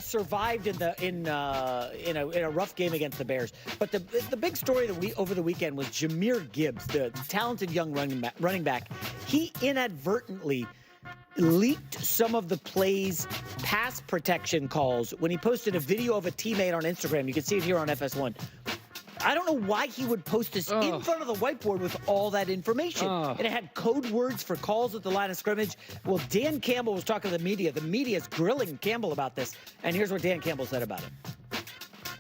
guys survived in a rough game against the Bears. But the big story over the weekend was Jahmyr Gibbs, the talented young running back. He inadvertently leaked some of the play's pass protection calls when he posted a video of a teammate on Instagram. You can see it here on FS1. I don't know why he would post this in front of the whiteboard with all that information. And it had code words for calls at the line of scrimmage. Well, Dan Campbell was talking to the media. The media's grilling Campbell about this. And here's what Dan Campbell said about it.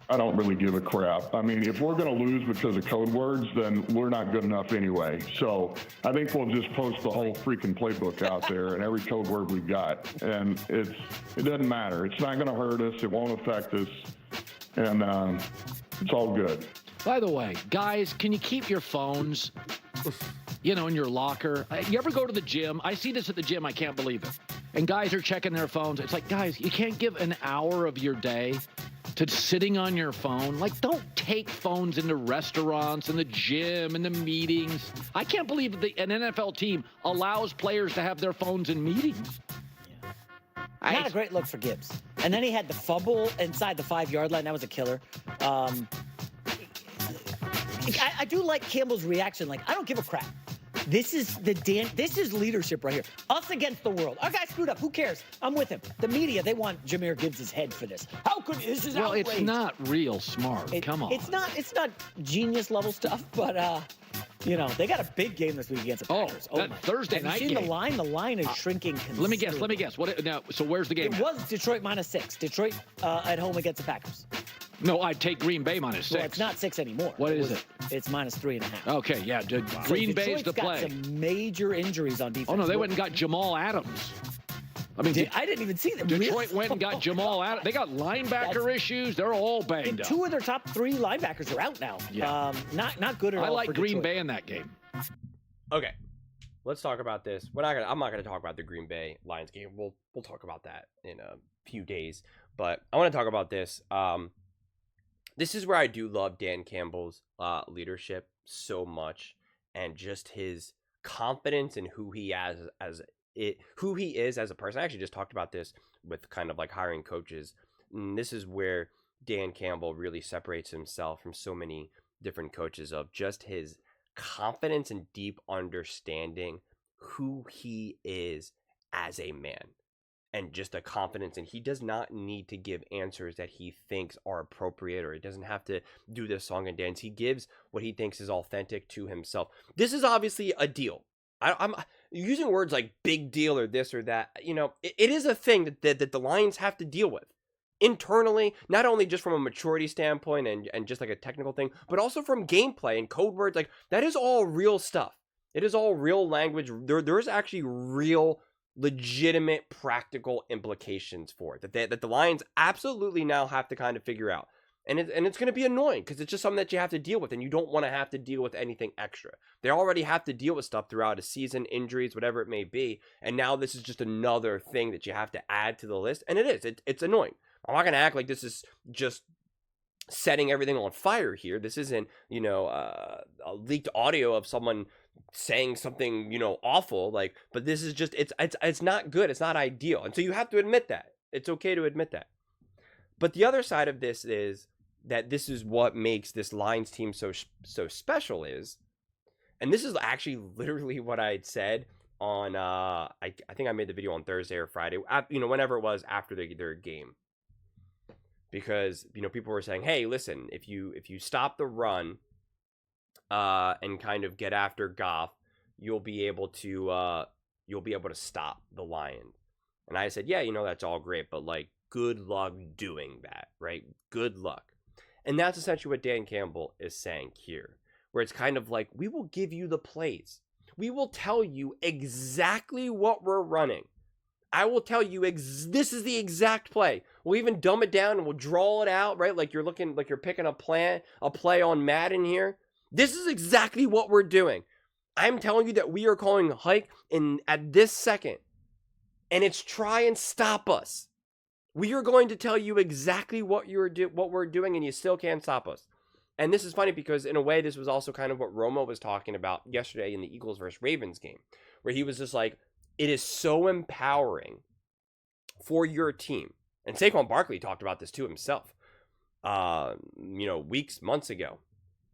I don't really give a crap. I mean, if we're going to lose because of code words, then we're not good enough anyway. So I think we'll just post the whole freaking playbook out there and every code word we've got. And it doesn't matter. It's not going to hurt us. It won't affect us. And it's all good. By the way, guys, can you keep your phones, in your locker? You ever go to the gym? I see this at the gym. I can't believe it. And guys are checking their phones. It's like, guys, you can't give an hour of your day to sitting on your phone. Like, don't take phones into restaurants and the gym and the meetings. I can't believe that an NFL team allows players to have their phones in meetings. Not a great look for Gibbs. And then he had the fumble inside the 5-yard line. That was a killer. I do like Campbell's reaction. Like, I don't give a crap. This is leadership right here. Us against the world. Our guy screwed up. Who cares? I'm with him. The media, they want Jahmyr Gibbs' head for this. How could this is outrage. It's not real smart. Come on. It's not genius level stuff, but they got a big game this week against the Packers. Thursday night game. Have you seen the line? The line is shrinking considerably. Let me guess. So where's the game? It was Detroit -6. Detroit at home against the Packers. No, I'd take Green Bay -6. Well, it's not 6 anymore. What is it? It's -3.5. Okay, yeah. Green Bay's the play. Detroit's got some major injuries on defense. Oh, no, they went and got Jamal Adams. I mean, I didn't even see them. Detroit went and got Jamal Adams. They got linebacker issues. They're all banged up. 2 of their top 3 linebackers are out now. Yeah. Not good at all. I like for Green Detroit. Bay in that game. Okay, let's talk about this. I'm not gonna talk about the Green Bay Lions game. We'll talk about that in a few days. But I want to talk about this. This is where I do love Dan Campbell's leadership so much, and just his confidence in who he is as a person. I actually just talked about this with kind of like hiring coaches. And this is where Dan Campbell really separates himself from so many different coaches, of just his confidence and deep understanding who he is as a man. And just a confidence, and he does not need to give answers that he thinks are appropriate, or he doesn't have to do this song and dance. He gives what he thinks is authentic to himself. This is obviously a deal. I'm using words like big deal or this or that. It is a thing that the Lions have to deal with internally, not only just from a maturity standpoint and just like a technical thing, but also from gameplay and code words. Like, that is all real stuff. It is all real language. There's actually real, legitimate, practical implications for it that the Lions absolutely now have to kind of figure out. And it's going to be annoying because it's just something that you have to deal with, and you don't want to have to deal with anything extra. They already have to deal with stuff throughout a season, injuries, whatever it may be, and now this is just another thing that you have to add to the list, and it's annoying. I'm not going to act like this is just setting everything on fire here. This isn't, a leaked audio of someone saying something, awful, like, but this is just, it's not good. It's not ideal. And so you have to admit that. It's okay to admit that. But the other side of this is that this is what makes this Lions team so special is, and this is actually literally what I had said on, I think I made the video on Thursday or Friday, whenever it was after their game. Because, people were saying, hey, listen, if you stop the run and kind of get after Goff, you'll be able to stop the Lions. And I said, yeah, that's all great, but like, good luck doing that, right? Good luck. And that's essentially what Dan Campbell is saying here, where it's kind of like, we will give you the plays. We will tell you exactly what we're running. I will tell you, this is the exact play. We'll even dumb it down and we'll draw it out, right? Like you're picking a play on Madden here. This is exactly what we're doing. I'm telling you that we are calling hike at this second, and it's try and stop us. We are going to tell you exactly what we're doing, and you still can't stop us. And this is funny because, in a way, this was also kind of what Romo was talking about yesterday in the Eagles versus Ravens game, where he was just like, it is so empowering for your team And Saquon Barkley talked about this too himself, months ago,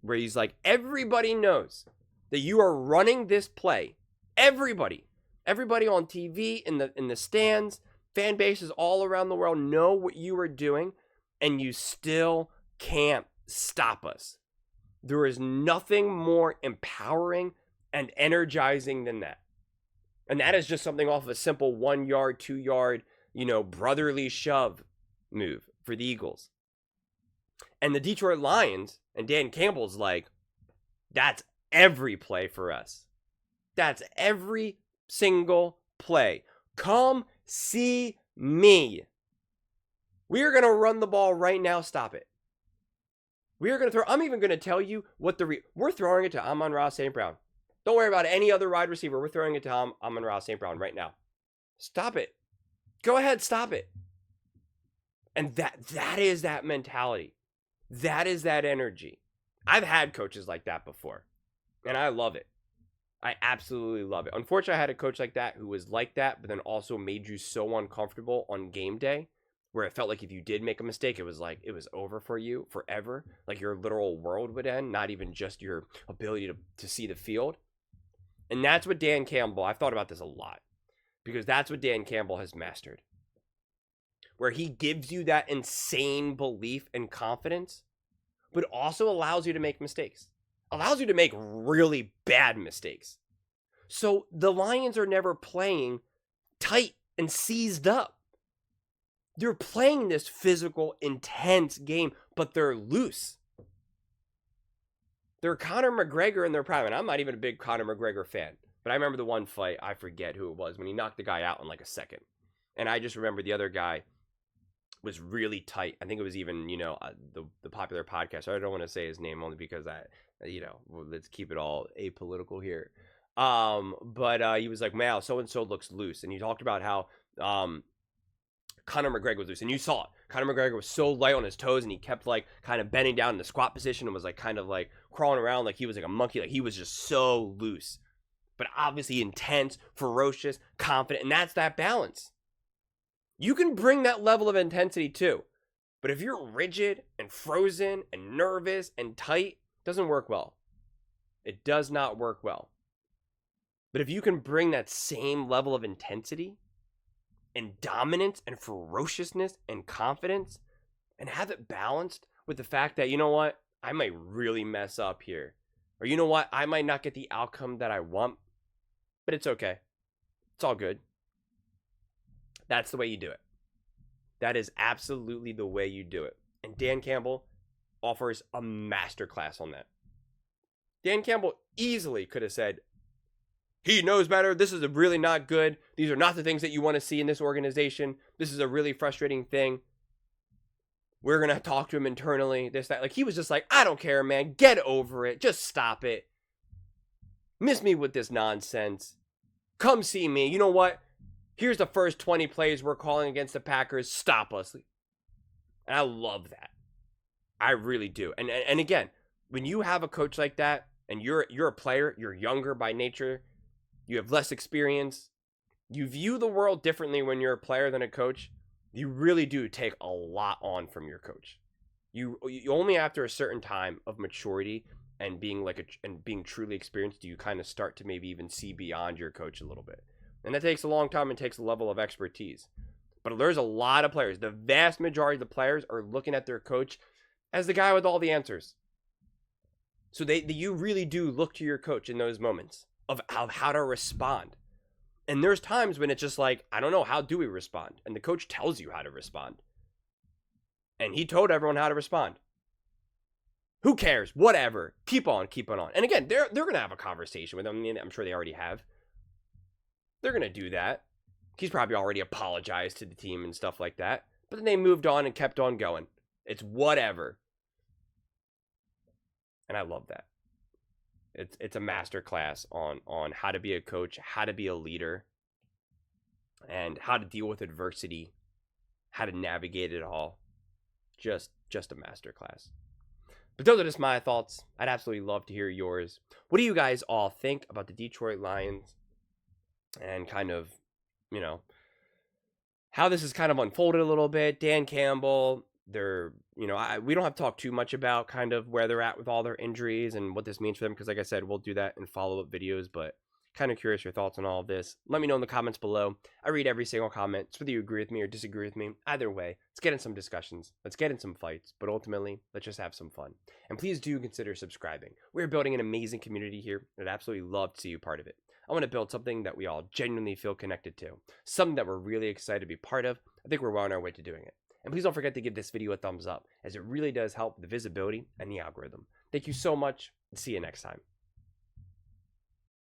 where he's like, everybody knows that you are running this play. Everybody on TV, in the stands, fan bases all around the world know what you are doing, and you still can't stop us. There is nothing more empowering and energizing than that. And that is just something off of a simple 1 yard, 2 yard, brotherly shove move for the Eagles. And the Detroit Lions and Dan Campbell's like, that's every play for us. That's every single play. Come see me. We are going to run the ball right now. Stop it. We are going to throw. I'm even going to tell you what we're throwing it to Amon-Ra St. Brown. Don't worry about any other wide receiver. We're throwing it to Amon-Ra St. Brown right now. Stop it. Go ahead. Stop it. And that is that mentality. That is that energy. I've had coaches like that before, and I love it. I absolutely love it. Unfortunately, I had a coach like that who was like that, but then also made you so uncomfortable on game day, where it felt like if you did make a mistake, it was like it was over for you forever. Like your literal world would end, not even just your ability to see the field. And that's what Dan Campbell, I've thought about this a lot, because that's what Dan Campbell has mastered. Where he gives you that insane belief and confidence, but also allows you to make mistakes. Allows you to make really bad mistakes. So the Lions are never playing tight and seized up. They're playing this physical, intense game, but they're loose. They're Conor McGregor in their prime, and I'm not even a big Conor McGregor fan, but I remember the one fight, I forget who it was, when he knocked the guy out in like a second. And I just remember the other guy was really tight. I think it was even, the popular podcast. I don't want to say his name only because let's keep it all apolitical here. But he was like, "Wow, so-and-so looks loose." And he talked about how Conor McGregor was loose. And you saw it. Conor McGregor was so light on his toes, and he kept like kind of bending down in the squat position and was like kind of like crawling around like he was like a monkey. Like he was just so loose. But obviously intense, ferocious, confident. And that's that balance. You can bring that level of intensity too. But if you're rigid and frozen and nervous and tight, it doesn't work well. It does not work well. But if you can bring that same level of intensity and dominance and ferociousness and confidence and have it balanced with the fact that, I might really mess up here. Or I might not get the outcome that I want, but it's okay. It's all good. That's the way you do it. That is absolutely the way you do it. And Dan Campbell offers a masterclass on that. Dan Campbell easily could have said, he knows better. This is really not good. These are not the things that you want to see in this organization. This is a really frustrating thing. We're going to talk to him internally. This, that. Like, he was just like, I don't care, man. Get over it. Just stop it. Miss me with this nonsense. Come see me. You know what? Here's the first 20 plays we're calling against the Packers. Stop us. And I love that. I really do. And again, when you have a coach like that, and you're a player, you're younger by nature, you have less experience, you view the world differently when you're a player than a coach, you really do take a lot on from your coach. You only after a certain time of maturity and being being truly experienced do you kind of start to maybe even see beyond your coach a little bit. And that takes a long time and takes a level of expertise. But there's a lot of players. The vast majority of the players are looking at their coach as the guy with all the answers. So you really do look to your coach in those moments of how to respond. And there's times when it's just like, I don't know, how do we respond? And the coach tells you how to respond. And he told everyone how to respond. Who cares? Whatever. Keep on keeping on. And again, they're going to have a conversation with him. I mean, I'm sure they already have. They're going to do that. He's probably already apologized to the team and stuff like that. But then they moved on and kept on going. It's whatever. And I love that. It's a master class on how to be a coach, how to be a leader, and how to deal with adversity, how to navigate it all. Just a master class. But those are just my thoughts. I'd absolutely love to hear yours. What do you guys all think about the Detroit Lions? And kind of, how this has kind of unfolded a little bit. Dan Campbell, they're, you know, we don't have to talk too much about kind of where they're at with all their injuries and what this means for them, because like I said, we'll do that in follow-up videos, but kind of curious your thoughts on all of this. Let me know in the comments below. I read every single comment. It's whether you agree with me or disagree with me. Either way, let's get in some discussions. Let's get in some fights, but ultimately, let's just have some fun. And please do consider subscribing. We're building an amazing community here, and I'd absolutely love to see you part of it. I want to build something that we all genuinely feel connected to, something that we're really excited to be part of. I think we're well on our way to doing it. And please don't forget to give this video a thumbs up, as it really does help the visibility and the algorithm. Thank you so much, and see you next time.